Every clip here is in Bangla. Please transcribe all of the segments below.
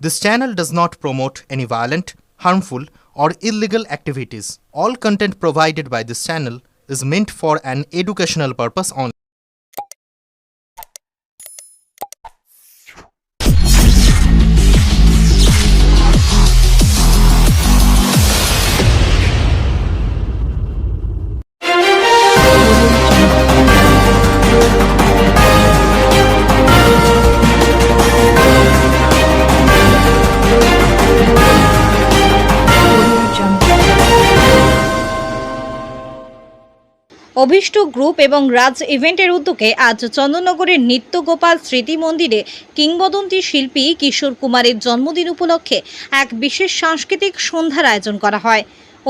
This channel does not promote any violent, harmful, or illegal activities. All content provided by this channel is meant for an educational purpose only. অভিষ্ট গ্রুপ এবং রাজ ইভেন্টের উদ্যোগে আজ চন্দননগরের নিত্যগোপাল স্মৃতি মন্দিরে কিংবদন্তি শিল্পী কিশোর কুমারের জন্মদিন উপলক্ষে এক বিশেষ সাংস্কৃতিক সন্ধ্যার আয়োজন করা হয়।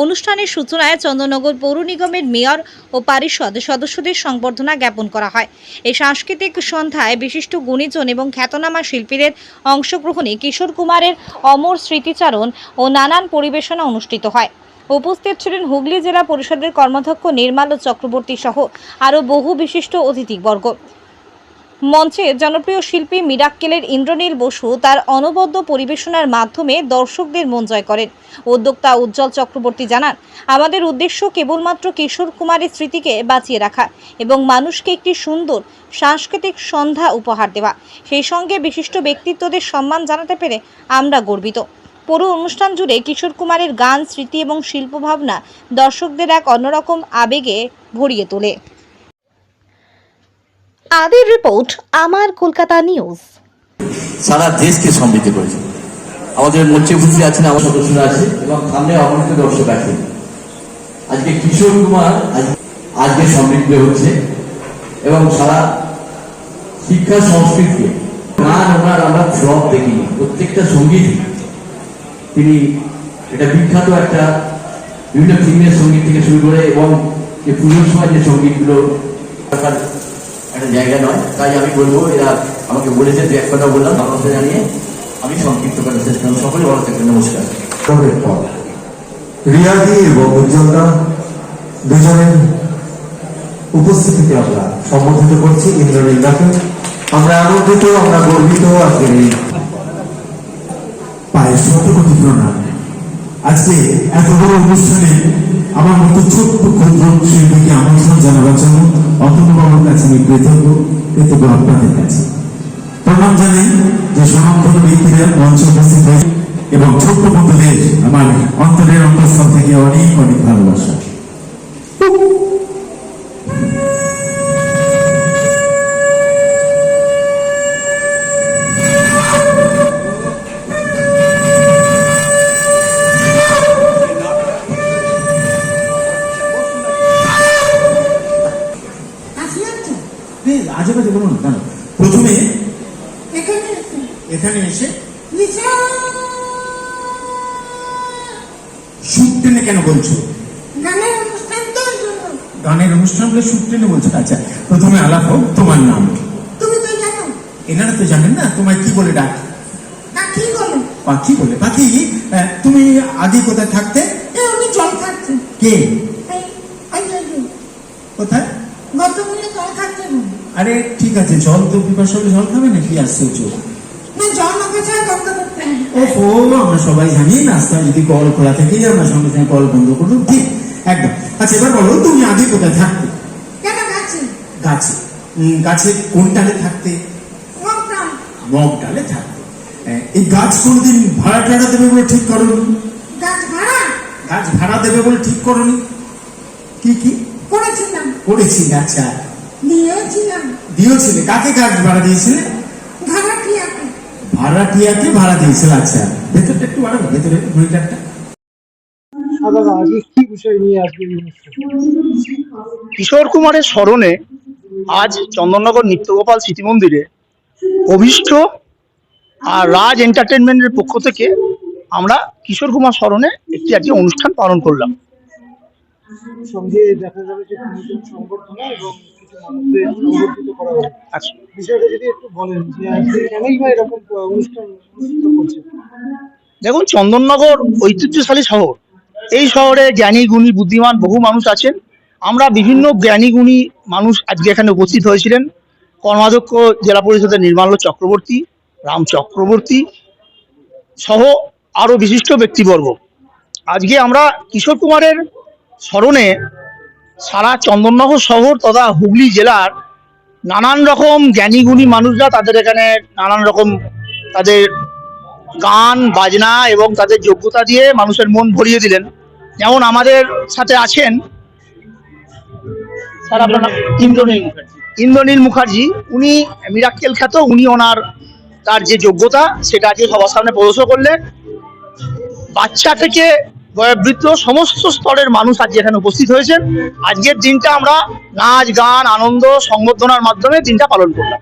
অনুষ্ঠানের সূচনায় চন্দননগর পৌর নিগমের মেয়র ও পারিষদ সদস্যদের সংবর্ধনা জ্ঞাপন করা হয়। এই সাংস্কৃতিক সন্ধ্যায় বিশিষ্ট গুণীজন এবং খ্যাতনামা শিল্পীদের অংশগ্রহণে কিশোর কুমারের অমর স্মৃতিচারণ ও নানান পরিবেশনা অনুষ্ঠিত হয়। উপস্থিত ছিলেন হুগলি জেলা পরিষদের কর্মাধ্যক্ষ নির্মাল্য চক্রবর্তী সহ আরও বহু বিশিষ্ট অতিথিবর্গ। মঞ্চে জনপ্রিয় শিল্পী মিরাক্কেলের ইন্দ্রনীল বসু তার অনবদ্য পরিবেশনার মাধ্যমে দর্শকদের মন জয় করেন। উদ্যোক্তা উজ্জ্বল চক্রবর্তী জানান, আমাদের উদ্দেশ্য কেবলমাত্র কিশোর কুমারের স্মৃতিকে বাঁচিয়ে রাখা এবং মানুষকে একটি সুন্দর সাংস্কৃতিক সন্ধ্যা উপহার দেওয়া। সেই সঙ্গে বিশিষ্ট ব্যক্তিত্বদের সম্মান জানাতে পেরে আমরা গর্বিত। পুরো অনুষ্ঠান জুড়ে কিশোর কুমারের গান, স্মৃতি এবং শিল্পভাবনা দর্শকদের এক অন্যরকম আবেগে ভরিয়ে তোলে। আদির রিপোর্ট, আমার কলকাতা নিউজ। সারা দেশকে সমৃদ্ধ করেছে। আমাদের মঞ্চে উপস্থিত আছেন আমার সদস্যরা আছে এবং সামনে অগণিত দর্শক আছে। আজকে কিশোর কুমার আজকে সমৃদ্ধ হচ্ছে এবং সারা শিক্ষা সংস্কৃতিকে গান ওনার আমরা সব দেখিনি, প্রত্যেকটা সঙ্গীত তিনি এটা বিখ্যাত একটা বিভিন্ন ফিল্মের সঙ্গীত থেকে শুরু করে এবং যে পুজোর সময় যে সঙ্গীতগুলো একটা জায়গা নয়, তাই আমি বলবো এরা আমাকে বলেছে যে এক কথা বললাম নমস্কার জানিয়ে আমি সংক্ষিপ্ত করার চেষ্টা করলাম। সকলে ভালো থাকবেন, নমস্কার। রিয়াদি এবং উজ্জ্বলদা দুজনের উপস্থিতিতে আমরা সম্বোধিত করছি ইন্দ্রনীলদাকে। আমরা আনন্দিত, আমরা গর্বিত। আজকের এই পায়ের শতকোটি প্রণাম। আজকে এত বড় অনুষ্ঠানে আমার মতো ছোট্ট ক্ষুদ্র শিল্পীকে আমন্ত্রণ জানাবার জন্য অতনুবাবুর কাছে আমি কৃতজ্ঞ আপনাদের কাছে প্রণাম জানাই যে স্বনামধন্য ব্যক্তিরা মঞ্চে উপস্থিত হয়েছে এবং ছোট্ট বন্ধুদের আমার অন্তরের অন্তঃস্থল থেকে অনেক অনেক ভালোবাসা। আজেবাজে বলুন না, প্রথমে এখানে এসে সুর টেনে কেন বলছো? গানের অনুষ্ঠান বলে সুর টেনে বলছো? আচ্ছা, প্রথমে আলাপ হোক। তোমার নাম? এনারা তো জানেন না তোমায় কি বলে ডাক? পাখি বলে। পাখি, তুমি আগে কোথায় থাকতে? কে কোথায়? আরে ঠিক আছে, জল তো পিপাসা হলে জল খাবে না, কি আশ্চর্য। আমরা সবাই জানি রাস্তায় যদি কল খোলা থেকে আমরা সঙ্গে সঙ্গে কল বন্ধ করবো, ঠিক একদম। আচ্ছা, এবার বলো তুমি আগে কোথায় থাকতে? গাছে। গাছে কোন ডালে থাকতে? মগ ডালে থাকতে। এই গাছ কোনদিন ভাড়া টাড়া দেবে বলে ঠিক করনি? গাছ ভাড়া দেবে বলে ঠিক করনি? কি কি করেছি? আচ্ছা, দিয়েছিলে। কাকে গাছ ভাড়া দিয়েছিলে? ভাড়াটিয়াকে ভাড়া দিয়েছিল। আচ্ছা, ভেতরটা একটু বাড়াবো, ভেতরে মনিটরটা। কিশোর কুমারের স্মরণে আজ চন্দননগর নিত্যগোপাল স্মৃতি মন্দিরে অভিষ্ট আর রাজ এন্টারটেনমেন্টের পক্ষ থেকে আমরা কিশোর কুমার স্মরণে একটি আজকে অনুষ্ঠান পালন করলাম। সঙ্গে দেখা যাবে যে সংবর্ধনা এবং কিছু মানুষদের সংবর্ধিত করা হবে। আচ্ছা, বিষয়টা যদি একটু বলেন যে আজকে কেনই বা এরকম অনুষ্ঠান অনুষ্ঠিত করছে? দেখুন, চন্দননগর ঐতিহ্যশালী শহর। এই শহরে জ্ঞানী গুণী বুদ্ধিমান বহু মানুষ আছেন। আমরা বিভিন্ন জ্ঞানী গুণী মানুষ আজকে এখানে উপস্থিত হয়েছিলেন। কর্মাধ্যক্ষ জেলা পরিষদের নির্মাল্য চক্রবর্তী, রাম চক্রবর্তী, সহ আরো বিশিষ্ট ব্যক্তিবর্গ। আজকে আমরা কিশোর কুমারের স্মরণে সারা চন্দননগর শহর তথা হুগলি জেলার নানান রকম জ্ঞানী গুণী মানুষরা তাদের এখানে নানান রকম তাদের গান বাজনা এবং তাদের যোগ্যতা দিয়ে মানুষের মন ভরিয়ে দিলেন। যেমন আমাদের সাথে আছেন স্যার আপনার নাম? ইন্দ্রনীল মুখার্জি। উনি মিরাক্কেল খ্যাত। উনি তার যে যোগ্যতা সেটা আজকে সবার সামনে প্রদর্শন করলেন। বাচ্চা থেকে বয়োবৃদ্ধ সমস্ত স্তরের মানুষ আজকে এখানে উপস্থিত হয়েছেন। আজকের দিনটা আমরা নাচ গান আনন্দ সংবর্ধনার মাধ্যমে দিনটা পালন করলাম।